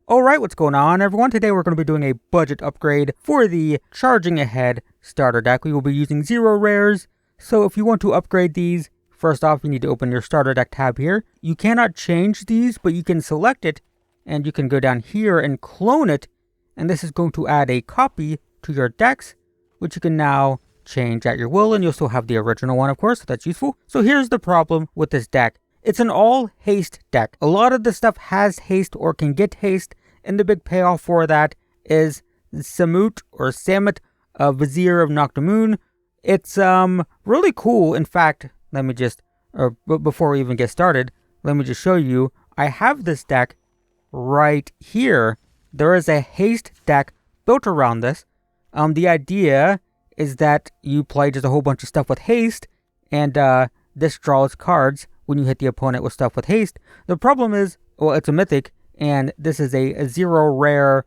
Alright, what's going on everyone? Today we're going to be doing a budget upgrade for the Charging Ahead starter deck. We will be using 0 rares, so if you want to upgrade these, first off you need to open your starter deck tab here. You cannot change these, but you can select it, and you can go down here and clone it, and this is going to add a copy to your decks, which you can now change at your will, and you'll still have the original one of course, so that's useful. So here's the problem with this deck. It's an all haste deck. A lot of the stuff has haste or can get haste, and the big payoff for that is Samut or Samut, Vizier of Noctimoon. It's really cool. In fact, let me just, before we even get started, let me just show you. I have this deck right here. There is a haste deck built around this. The idea is that you play just a whole bunch of stuff with haste, and this draws cards when you hit the opponent with stuff with haste. The problem is, well, it's a mythic, and this is a 0 rare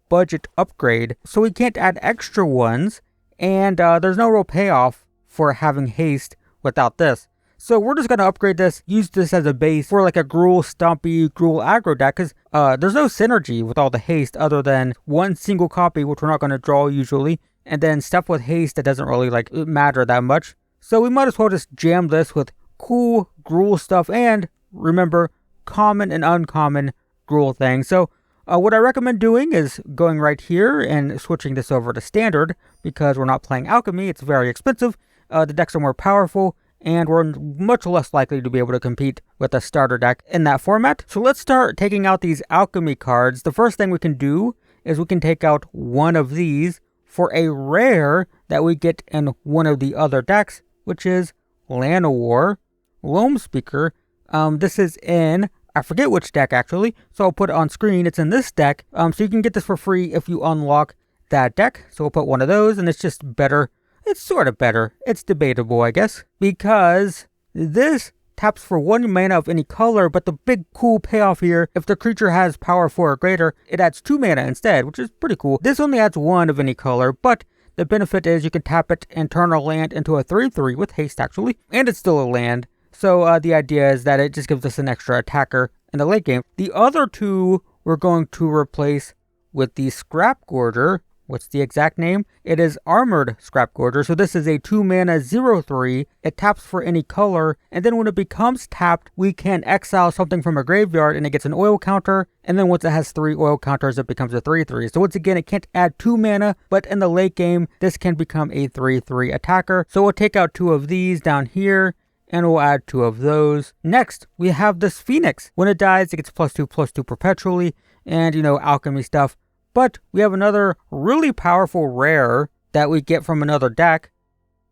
budget upgrade, so we can't add extra ones, and there's no real payoff for having haste without this. So we're just going to upgrade this, use this as a base for like a Gruul Stompy, Gruul aggro deck, because there's no synergy with all the haste other than one single copy, which we're not going to draw usually, and then stuff with haste that doesn't really like matter that much. So we might as well just jam this with cool Gruul stuff, and remember, common and uncommon Gruul things. So what I recommend doing is going right here and switching this over to standard, because we're not playing alchemy. It's very expensive. The decks are more powerful, and we're much less likely to be able to compete with a starter deck in that format. So let's start taking out these alchemy cards. The first thing we can do is we can take out one of these for a rare that we get in one of the other decks, which is Llanowar, Loam Speaker. This is in, I forget which deck actually, so I'll put it on screen. It's in this deck, so you can get this for free if you unlock that deck. So we'll put one of those, and it's just better. It's sort of better. It's debatable, I guess, because this taps for 1 mana of any color, but the big cool payoff here, if the creature has power 4 or greater, it adds 2 mana instead, which is pretty cool. This only adds 1 of any color, but the benefit is you can tap it and turn a land into a 3/3 with haste actually, and it's still a land. So the idea is that it just gives us an extra attacker in the late game. The other two we're going to replace with the Scrap Gorger. What's the exact name? It is Armored Scrap Gorger. So this is a 2 mana 0/3. It taps for any color, and then when it becomes tapped, we can exile something from a graveyard and it gets an oil counter, and then once it has 3 oil counters, it becomes a 3/3. So once again, it can't add 2 mana, but in the late game, this can become a 3/3 attacker. So we'll take out 2 of these down here, and we'll add 2 of those. Next, we have this Phoenix. When it dies, it gets +2/+2 perpetually, and alchemy stuff. But we have another really powerful rare that we get from another deck,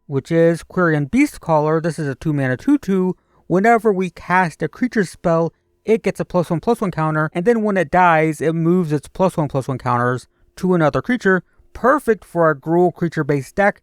which is Quirion Beastcaller. This is a 2 mana 2/2. Whenever we cast a creature spell, it gets a +1/+1 counter, and then when it dies, it moves its +1/+1 counters to another creature. Perfect for a Gruul creature-based deck,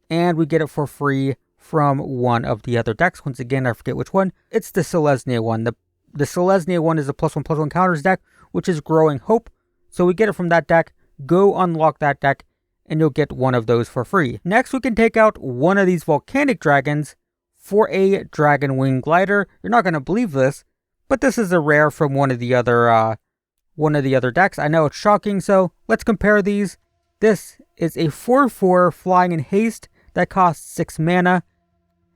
and we get it for free from one of the other decks. Once again, I forget which one. It's the Selesnya one. The Selesnya one is a +1/+1 counters deck, which is Growing Hope. So we get it from that deck. Go unlock that deck, and you'll get one of those for free. Next, we can take out one of these Volcanic Dragons for a Dragon Wing Glider. You're not going to believe this, but this is a rare from one of the other decks. I know it's shocking, so let's compare these. This is a 4/4 flying in haste that costs 6 mana.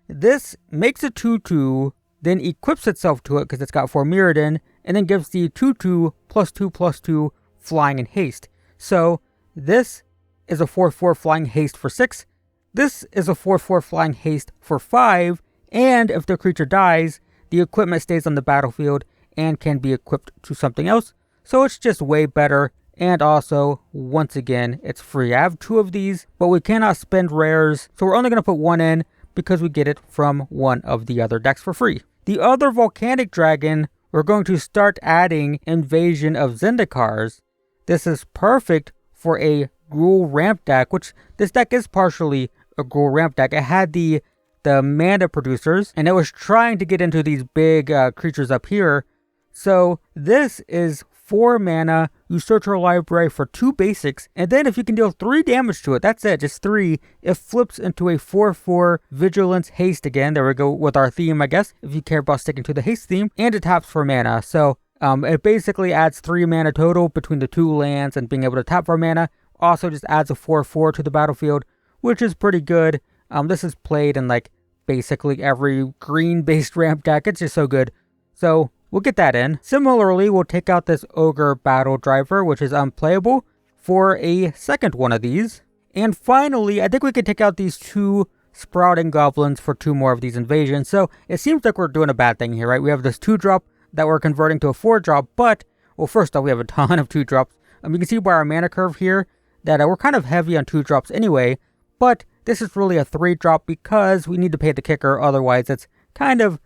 This makes a 2/2, then equips itself to it because it's got 4 Mirrodin, and then gives the 2/2 +2/+2 flying in haste. So this is a 4/4 flying haste for 6. This is a 4/4 flying haste for 5. And if the creature dies, the equipment stays on the battlefield and can be equipped to something else. So it's just way better. And also, once again, it's free. I have 2 of these, but we cannot spend rares. So we're only going to put 1 in because we get it from one of the other decks for free. The other Volcanic Dragon, we're going to start adding Invasion of Zendikars. This is perfect for a Gruul ramp deck, which this deck is partially a Gruul ramp deck. It had the mana producers, and it was trying to get into these big creatures up here. So this is 4 mana, you search your library for 2 basics, and then if you can deal 3 damage to it, that's it, just 3, it flips into a 4/4 Vigilance Haste again. There we go with our theme, I guess, if you care about sticking to the haste theme, and it taps for mana. So It basically adds 3 mana total between the 2 lands and being able to tap for mana. Also just adds a 4/4 to the battlefield, which is pretty good. This is played in like basically every green-based ramp deck. It's just so good. So we'll get that in. Similarly, we'll take out this Ogre Battle Driver, which is unplayable, for a second one of these. And finally, I think we can take out these 2 Sprouting Goblins for 2 more of these invasions. So it seems like we're doing a bad thing here, right? We have this 2-drop that we're converting to a 4-drop, but, well, first off, we have a ton of 2-drops. You can see by our mana curve here that we're kind of heavy on 2-drops anyway, but this is really a 3-drop because we need to pay the kicker, otherwise it's kind of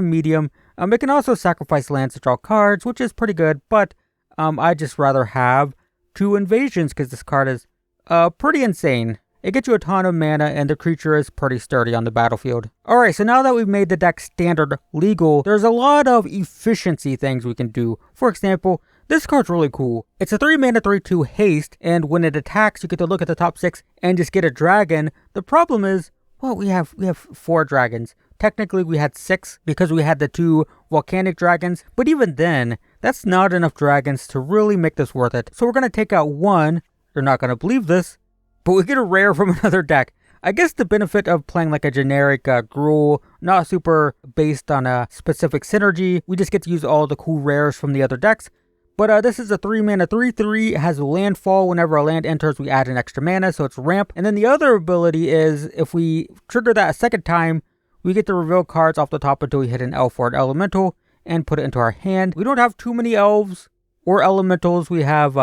medium. It can also sacrifice lands to draw cards, which is pretty good, but I'd just rather have 2 invasions because this card is pretty insane. It gets you a ton of mana, and the creature is pretty sturdy on the battlefield. Alright, so now that we've made the deck standard legal, there's a lot of efficiency things we can do. For example, this card's really cool. It's a 3 mana 3/2 haste, and when it attacks, you get to look at the top 6 and just get a dragon. The problem is, well, we have 4 dragons. Technically, we had 6 because we had the 2 volcanic dragons, but even then, that's not enough dragons to really make this worth it. So we're going to take out 1. You're not going to believe this, but we get a rare from another deck. I guess the benefit of playing like a generic Gruul, not super based on a specific synergy, we just get to use all the cool rares from the other decks. But this is a 3 mana 3/3, it has landfall. Whenever a land enters, we add an extra mana, so it's ramp. And then the other ability is, if we trigger that a second time, we get to reveal cards off the top until we hit an elf or an elemental, and put it into our hand. We don't have too many elves or elementals, we have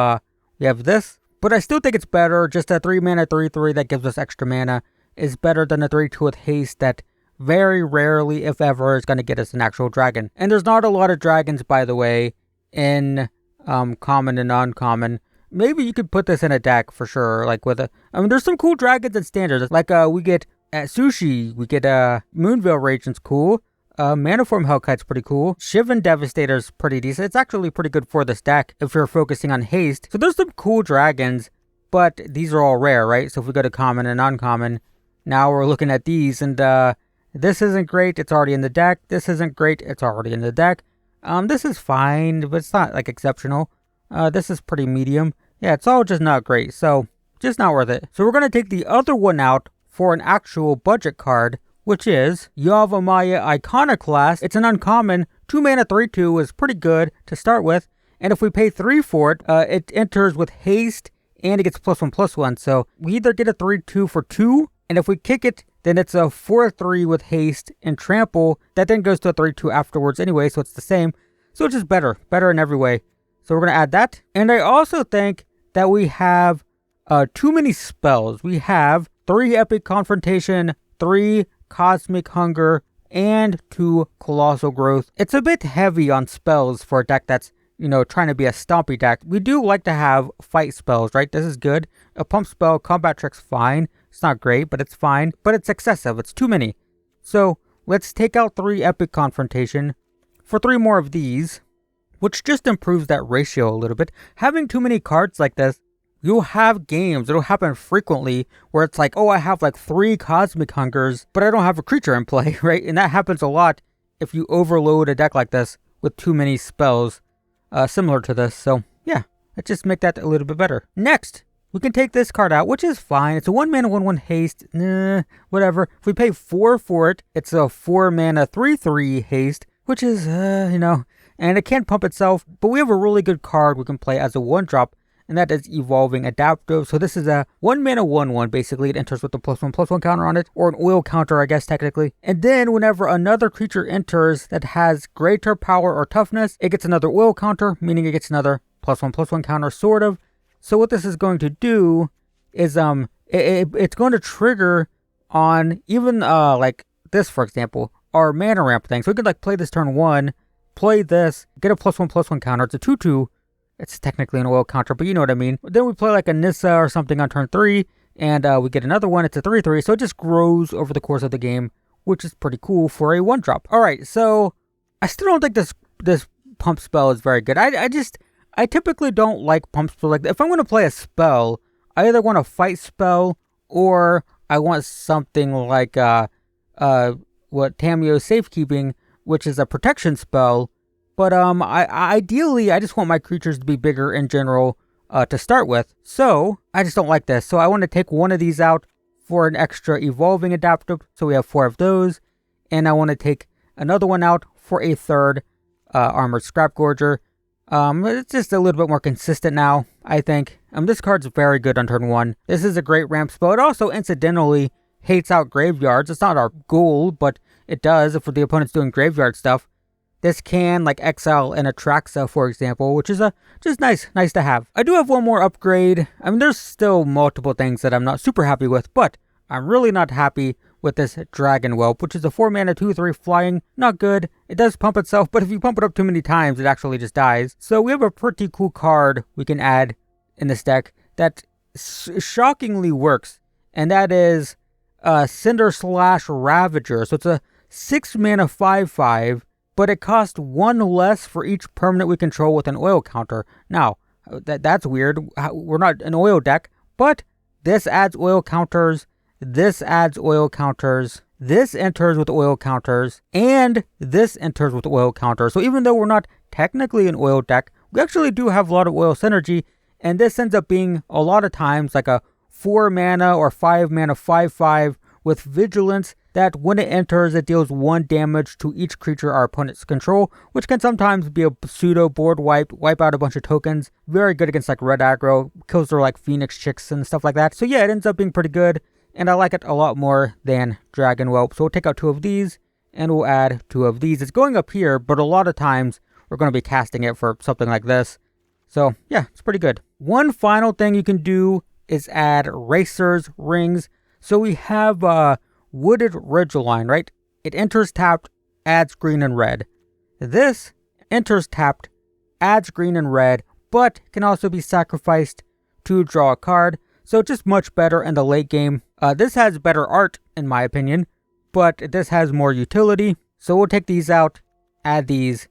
this. But I still think it's better. Just a 3 mana 3/3 that gives us extra mana is better than a 3/2 with haste that very rarely, if ever, is going to get us an actual dragon. And there's not a lot of dragons, by the way, in common and uncommon. Maybe you could put this in a deck for sure. Like there's some cool dragons in standards. Like we get at Sushi, we get Moonveil Ragent's cool. Manaform Hellkite's pretty cool. Shivan Devastator's pretty decent. It's actually pretty good for this deck if you're focusing on haste. So there's some cool dragons, but these are all rare, right? So if we go to common and uncommon, now we're looking at these, and this isn't great. It's already in the deck. This isn't great. It's already in the deck. This is fine, but it's not like exceptional. This is pretty medium. Yeah, it's all just not great. So just not worth it. So we're going to take the other one out for an actual budget card, which is Yavimaya Iconoclast. It's an uncommon. 2 mana 3/2 is pretty good to start with. And if we pay 3 for it, it enters with haste and it gets +1/+1. So we either get a 3/2 for 2, and if we kick it, then it's a 4/3 with haste and trample. That then goes to a 3/2 afterwards anyway, so it's the same. So it's just better in every way. So we're going to add that. And I also think that we have too many spells. We have 3 Epic Confrontation, 3 Cosmic Hunger, and 2 Colossal Growth. It's a bit heavy on spells for a deck that's, trying to be a stompy deck. We do like to have fight spells, right? This is good. A pump spell, combat trick's fine. It's not great, but it's fine. But it's excessive. It's too many. So let's take out 3 Epic Confrontation for 3 more of these, which just improves that ratio a little bit. Having too many cards like this, you'll have games, it'll happen frequently, where it's like, oh, I have like 3 Cosmic Hungers, but I don't have a creature in play, right? And that happens a lot if you overload a deck like this with too many spells, similar to this. So yeah, let's just make that a little bit better. Next, we can take this card out, which is fine. It's a 1 mana 1/1 haste, whatever. If we pay 4 for it, it's a 4 mana 3/3 haste, which is, and it can't pump itself, but we have a really good card we can play as a 1-drop, and that is Evolving Adaptive. So this is a 1 mana 1/1, basically. It enters with a +1/+1 counter on it, or an oil counter, I guess, technically. And then whenever another creature enters that has greater power or toughness, it gets another oil counter, meaning it gets another +1/+1 counter, sort of. So what this is going to do is, it's going to trigger on even, like this, for example, our mana ramp thing. So we could, like, play this turn 1, play this, get a +1/+1 counter. It's a 2/2. It's technically an oil counter, but you know what I mean. Then we play like a Nissa or something on turn 3, and we get another one. It's a 3/3, so it just grows over the course of the game, which is pretty cool for a 1-drop. All right, so I still don't think this pump spell is very good. I typically don't like pump spells. Like, if I'm going to play a spell, I either want a fight spell or I want something like what Tamiyo's Safekeeping, which is a protection spell. But ideally, I just want my creatures to be bigger in general to start with. So I just don't like this. So I want to take one of these out for an extra evolving adaptive. So we have 4 of those. And I want to take another one out for a third armored scrap gorger. It's just a little bit more consistent now, I think. This card's very good on turn 1. This is a great ramp spell. It also incidentally hates out graveyards. It's not our goal, but it does if the opponent's doing graveyard stuff. This can, like, exile an Atraxa, for example, which is just nice to have. I do have one more upgrade. There's still multiple things that I'm not super happy with, but I'm really not happy with this Dragon Whelp, which is a 4 mana 2/3 flying. Not good. It does pump itself, but if you pump it up too many times, it actually just dies. So we have a pretty cool card we can add in this deck that shockingly works, and that is Cinder/Ravager. So it's a 6 mana 5/5, but it costs 1 less for each permanent we control with an oil counter. Now, that's weird. We're not an oil deck, but this adds oil counters. This adds oil counters, this enters with oil counters, and this enters with oil counters. So even though we're not technically an oil deck, we actually do have a lot of oil synergy, and this ends up being a lot of times like a 4 mana or 5 mana 5/5 with vigilance that when it enters, it deals 1 damage to each creature our opponents control, which can sometimes be a pseudo board wipe out a bunch of tokens. Very good against like red aggro, kills their like Phoenix Chicks and stuff like that. So yeah, it ends up being pretty good. And I like it a lot more than Dragon Whelp. So we'll take out 2 of these, and we'll add 2 of these. It's going up here, but a lot of times we're going to be casting it for something like this. So yeah, it's pretty good. One final thing you can do is add Racer's Rings. So we have Wooded Ridgeline, right? It enters tapped, adds green and red. This enters tapped, adds green and red, but can also be sacrificed to draw a card. So just much better in the late game. This has better art, in my opinion, but this has more utility. So we'll take these out, add these.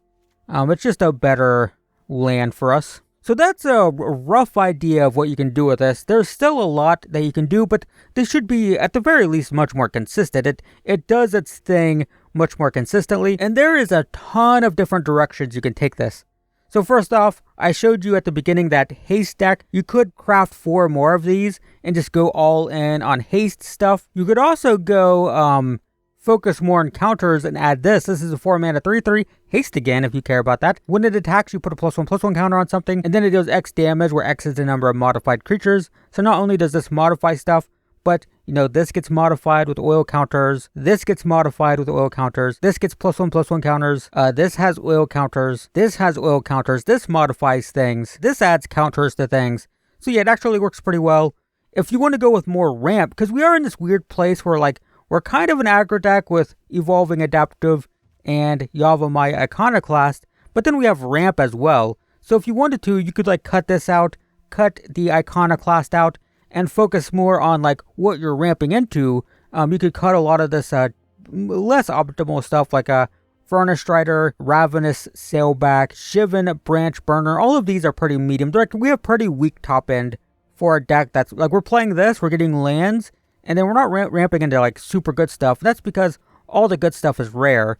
It's just a better land for us. So that's a rough idea of what you can do with this. There's still a lot that you can do, but this should be, at the very least, much more consistent. It does its thing much more consistently, and there is a ton of different directions you can take this. So first off, I showed you at the beginning that haste deck. You could craft 4 more of these and just go all in on haste stuff. You could also go focus more on counters and add this. This is a 4 mana 3/3 haste again if you care about that. When it attacks, you put a +1/+1 counter on something, and then it deals X damage, where X is the number of modified creatures. So not only does this modify stuff, but this gets modified with oil counters. This gets modified with oil counters. This gets +1/+1 counters. This has oil counters. This has oil counters. This modifies things. This adds counters to things. So yeah, it actually works pretty well. If you want to go with more ramp, because we are in this weird place where we're kind of an aggro deck with evolving adaptive and Yavimaya Iconoclast, but then we have ramp as well. So if you wanted to, you could cut this out, cut the Iconoclast out, and focus more on what you're ramping into. You could cut a lot of this less optimal stuff like a Furnace Strider, Ravenous Sailback, Shivan Branch Burner. All of these are pretty medium. We have pretty weak top end for a deck that's we're playing this, we're getting lands, and then we're not ramping into super good stuff. That's because all the good stuff is rare.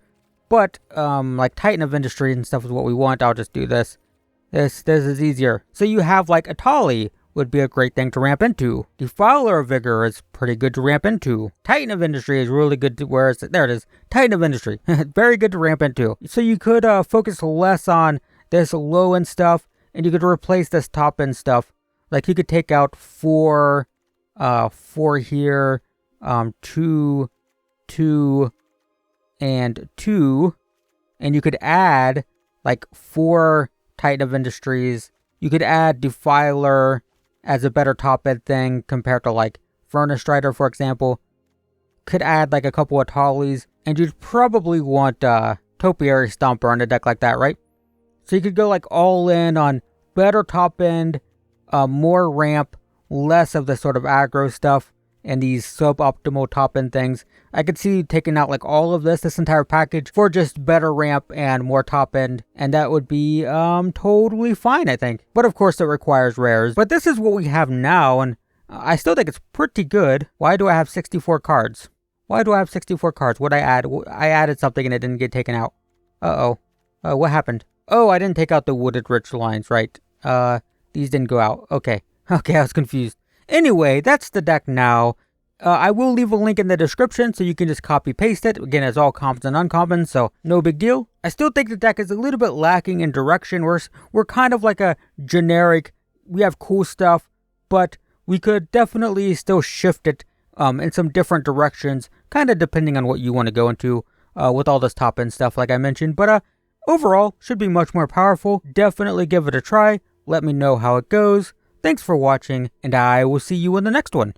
But Titan of Industry and stuff is what we want. I'll just do this. This is easier. So you have Atali would be a great thing to ramp into. Defiler of Vigor is pretty good to ramp into. Titan of Industry is really good to, where is it? There it is. Titan of Industry. Very good to ramp into. So you could focus less on this low end stuff, and you could replace this top end stuff. You could take out 4 here, 2, 2, and 2, and you could add 4 Titan of Industries. You could add Defiler as a better top end thing compared to Furnace Strider, for example. Could add a couple of Talis, and you'd probably want Topiary Stomper on a deck like that, right? So you could go all in on better top end, more ramp, less of the sort of aggro stuff, and these suboptimal top end things. I could see taking out all of this entire package for just better ramp and more top end, and that would be totally fine, I think. But of course it requires rares. But this is what we have now, and I still think it's pretty good. Why do I have 64 cards? Why do I have 64 cards? What I add? I added something and it didn't get taken out. What happened? Oh, I didn't take out the wooded ridge lines, right? These didn't go out. Okay, I was confused. Anyway, that's the deck now. I will leave a link in the description so you can just copy paste it. Again, it's all commons and uncommons, so no big deal. I still think the deck is a little bit lacking in direction. We're kind of like a generic, we have cool stuff, but we could definitely still shift it in some different directions, kind of depending on what you want to go into with all this top end stuff like I mentioned. But overall, should be much more powerful. Definitely give it a try. Let me know how it goes. Thanks for watching, and I will see you in the next one.